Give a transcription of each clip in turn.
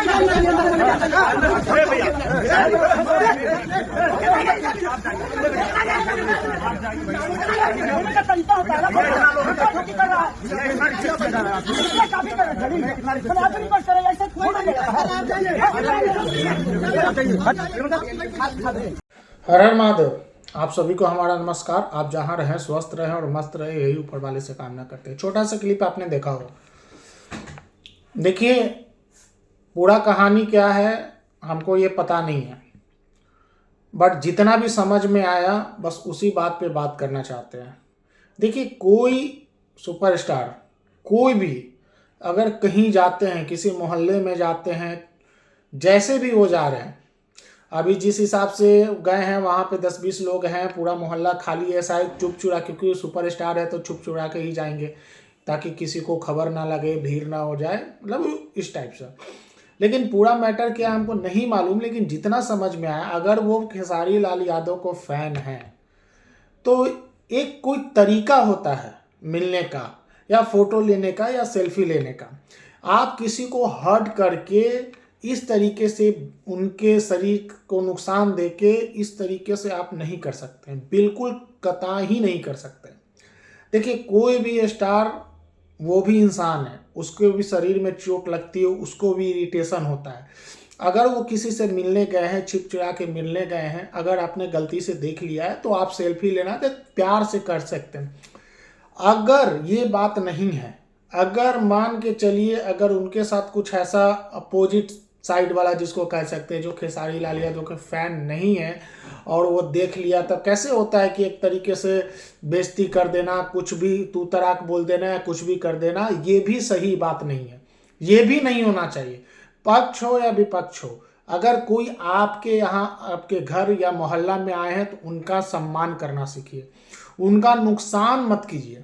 हर हर महादेव। आप सभी को हमारा नमस्कार। आप जहां रहें स्वस्थ रहें और मस्त रहें, यही ऊपर वाले से कामना करते हैं। छोटा सा क्लिप आपने देखा हो। देखिए, पूरा कहानी क्या है हमको ये पता नहीं है, बट जितना भी समझ में आया बस उसी बात पे बात करना चाहते हैं। देखिए, कोई सुपरस्टार, कोई भी अगर कहीं जाते हैं, किसी मोहल्ले में जाते हैं, जैसे भी वो जा रहे हैं, अभी जिस हिसाब से गए हैं वहाँ पे 10-20 लोग हैं, पूरा मोहल्ला खाली है, शायद चुप चुरा, क्योंकि सुपरस्टार है तो चुप चुरा के ही जाएंगे ताकि किसी को खबर ना लगे, भीड़ ना हो जाए, मतलब इस टाइप से। लेकिन पूरा मैटर क्या हमको नहीं मालूम, लेकिन जितना समझ में आया, अगर वो खेसारी लाल यादव को फैन है तो एक कोई तरीका होता है मिलने का, या फोटो लेने का, या सेल्फी लेने का। आप किसी को हर्ट करके इस तरीके से उनके शरीर को नुकसान देके इस तरीके से आप नहीं कर सकते हैं, बिल्कुल कतई नहीं कर सकते। देखिए, कोई भी स्टार, वो भी इंसान है, उसको भी शरीर में चोट लगती है, उसको भी इरिटेशन होता है। अगर वो किसी से मिलने गए हैं, छिप चुरा के मिलने गए हैं, अगर आपने गलती से देख लिया है तो आप सेल्फी लेना तो प्यार से कर सकते हैं। अगर ये बात नहीं है, अगर मान के चलिए अगर उनके साथ कुछ ऐसा अपोजिट साइड वाला, जिसको कह सकते हैं, जो खेसारी लाल यादव के फैन नहीं है, और वो देख लिया, तब कैसे होता है कि एक तरीके से बेइज्जती कर देना, कुछ भी तू तड़ाक बोल देना या कुछ भी कर देना, ये भी सही बात नहीं है, ये भी नहीं होना चाहिए। पक्ष हो या विपक्ष हो, अगर कोई आपके यहाँ आपके घर या मोहल्ला में आए हैं तो उनका सम्मान करना सीखिए, उनका नुकसान मत कीजिए।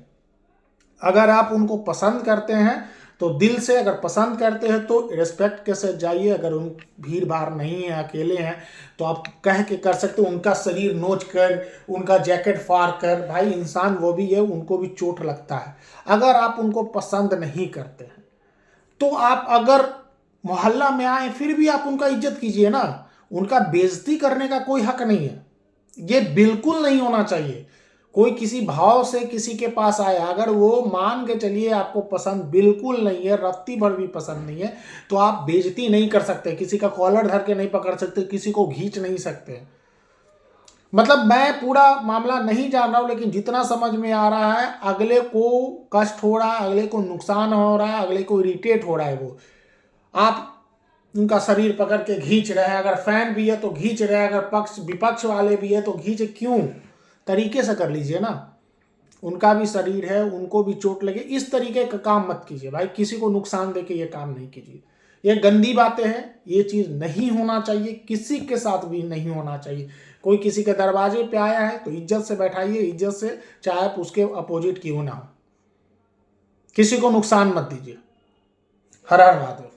अगर आप उनको पसंद करते हैं तो दिल से, अगर पसंद करते हैं तो रिस्पेक्ट के साथ जाइए। अगर उन भीड़ भाड़ नहीं है, अकेले हैं, तो आप कह के कर सकते हो, उनका शरीर नोच कर, उनका जैकेट फाड़ कर। भाई, इंसान वो भी है, उनको भी चोट लगता है। अगर आप उनको पसंद नहीं करते हैं तो आप अगर मोहल्ला में आए फिर भी आप उनका इज्जत कीजिए ना। उनका बेइज्जती करने का कोई हक नहीं है, ये बिल्कुल नहीं होना चाहिए। कोई किसी भाव से किसी के पास आया, अगर वो मान के चलिए आपको पसंद बिल्कुल नहीं है, रत्ती भर भी पसंद नहीं है, तो आप बेइज्जती नहीं कर सकते, किसी का कॉलर धर के नहीं पकड़ सकते, किसी को खींच नहीं सकते। मतलब मैं पूरा मामला नहीं जान रहा हूं, लेकिन जितना समझ में आ रहा है, अगले को कष्ट हो रहा है, अगले को नुकसान हो रहा है, अगले को इरिटेट हो रहा है। वो आप उनका शरीर पकड़ के खींच रहे हैं, अगर फैन भी है तो खींच रहे हैं, अगर पक्ष विपक्ष वाले भी है तो खींचे क्यों? तरीके से कर लीजिए ना। उनका भी शरीर है, उनको भी चोट लगे, इस तरीके का काम मत कीजिए भाई। किसी को नुकसान देके ये काम नहीं कीजिए, ये गंदी बातें हैं, ये चीज़ नहीं होना चाहिए, किसी के साथ भी नहीं होना चाहिए। कोई किसी के दरवाजे पे आया है तो इज्जत से बैठाइए, इज्जत से, चाहे आप उसके अपोजिट क्यों ना हो। किसी को नुकसान मत दीजिए। हर हर महादेव।